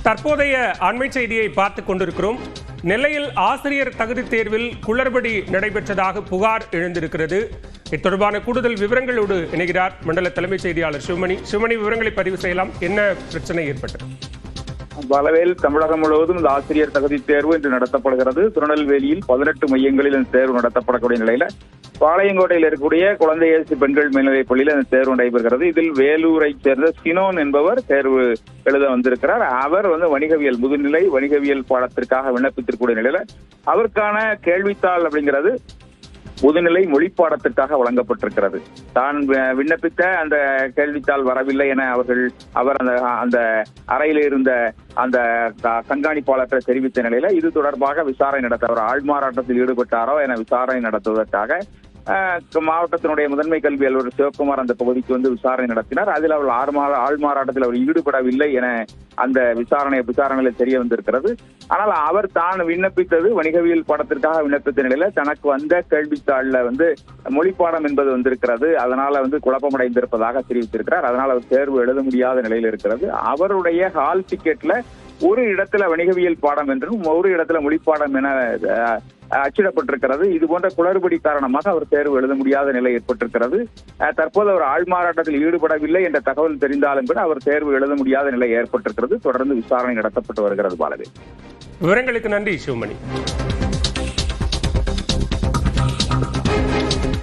தற்போதைய அண்மை செய்தியை பார்த்துக் கொண்டிருக்கிறோம். நெல்லையில் ஆசிரியர் தகுதி தேர்வில் குளறுபடி நடைபெற்றதாக புகார் எழுந்திருக்கிறது. இது தொடர்பான கூடுதல் விவரங்களோடு இணைகிறார் மண்டல தலைமைச் செய்தியாளர் சிவமணி. சிவமணி, விவரங்களை பதிவு செய்யலாம். என்ன பிரச்சனை ஏற்பட்டது? பலவேல் தமிழகம் முழுவதும் இந்த ஆசிரியர் தகுதி தேர்வு இன்று நடத்தப்படுகிறது. திருநெல்வேலியில் 18 மையங்களில் இந்த தேர்வு நடத்தப்படக்கூடிய நிலையில பாளையங்கோட்டையில் இருக்கக்கூடிய குழந்தை இயேசு பெண்கள் மேல்நிலைப் பள்ளியில் இந்த தேர்வு நடைபெறுகிறது. இதில் வேலூரை சேர்ந்த சினோன் என்பவர் தேர்வு எழுத வந்திருக்கிறார். அவர் வணிகவியல் முதுநிலை வணிகவியல் பாடத்திற்காக விண்ணப்பித்திருக்கூடிய நிலையில அவருக்கான கேள்வித்தாள் அப்படிங்கிறது முதுநிலை மொழிப்பாடத்திற்காக வழங்கப்பட்டிருக்கிறது. தான் விண்ணப்பித்த அந்த கேள்வித்தாள் வரவில்லை என அவர் அந்த அறையில் இருந்த அந்த கண்காணிப்பாளர்கள் தெரிவித்த நிலையில இது தொடர்பாக விசாரணை நடத்த அவர் ஆள்மாறாட்டத்தில் ஈடுபட்டாரோ என விசாரணை நடத்துவதற்காக மாவட்டத்தினுடைய முதன்மை கல்வி அலுவலர் சிவக்குமார் அந்த பகுதிக்கு விசாரணை நடத்தினார். அதில் அவர் ஆள்மாறாட்டத்தில் அவர் ஈடுபடவில்லை என அந்த விசாரணையில் தெரிய வந்திருக்கிறது. ஆனால் அவர் தான் விண்ணப்பித்தது வணிகவியல் பாடத்திற்காக விண்ணப்பித்த நிலையில தனக்கு வந்த கேள்வித்தாள்ல மொழிப்பாடம் என்பது வந்திருக்கிறது. அதனால குழப்பமடைந்திருப்பதாக தெரிவித்திருக்கிறார். அதனால் அவர் தேர்வு எழுத முடியாத நிலையில் இருக்கிறது. அவருடைய ஹால் டிக்கெட்ல ஒரு இடத்துல வணிகவியல் பாடம் என்றும் ஒரு இடத்துல மொழிப்பாடம் என அச்சிடப்பட்டிருக்கிறது. இது போன்ற குளறுபடி காரணமாக அவர் தேர்வு எழுத முடியாத நிலை ஏற்பட்டிருக்கிறது. தற்போது அவர் ஆள்மாறாட்டத்தில் ஈடுபடவில்லை என்ற தகவல் தெரிந்தாலும் கூட அவர் தேர்வு எழுத முடியாத நிலை ஏற்பட்டிருக்கிறது. தொடர்ந்து விசாரணை நடத்தப்பட்டு வருகிறது. பாலவே, விவரங்களுக்கு நன்றி சிவமணி.